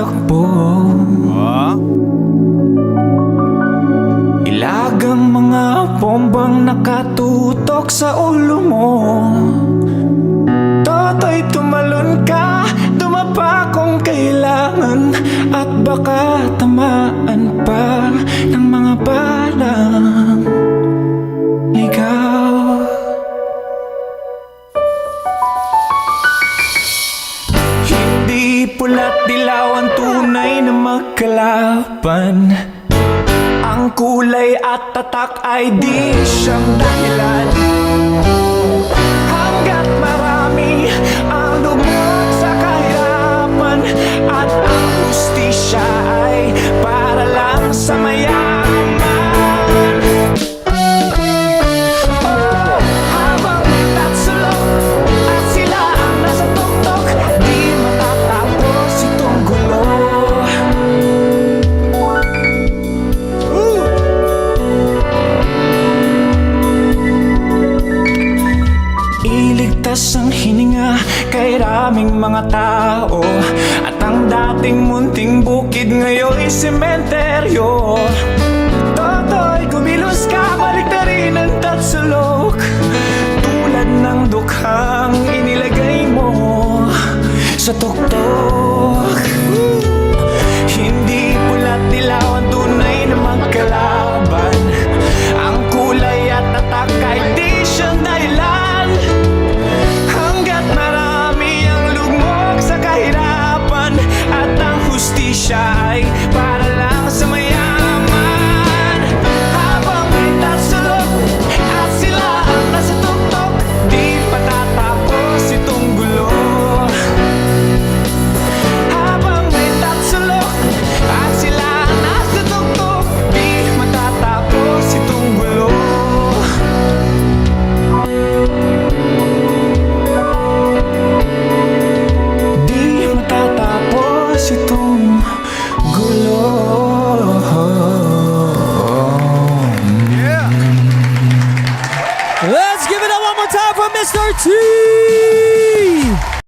takbo. Ilagang mga bombang nakatutok sa ulo mo. Toto'y tumalon ka, dumapa kung kailangan, at baka tamaan pa ng mga balang ligaw. Hindi pula't dilaw ang tunay na magkalaban. Ang kulay at tatak ay di siyang dahilan. Hanggat marami ang lumot sa kahirapan, at ang hustisya ay para lang sa mayaman. Oh, habang tatsulok at sila ang nasa tuktok, di matatapos itong gulo. Iligtas ang hininga kay raming mga tao, at ang dating munting bukid ngayon'y sementeryo. Toto'y kumilos ka, balik na rin ang tatsulok, tulad ng dukhang inilagay mo sa tuktok. Hindi pula't dilaw ang tunay na magkalaban.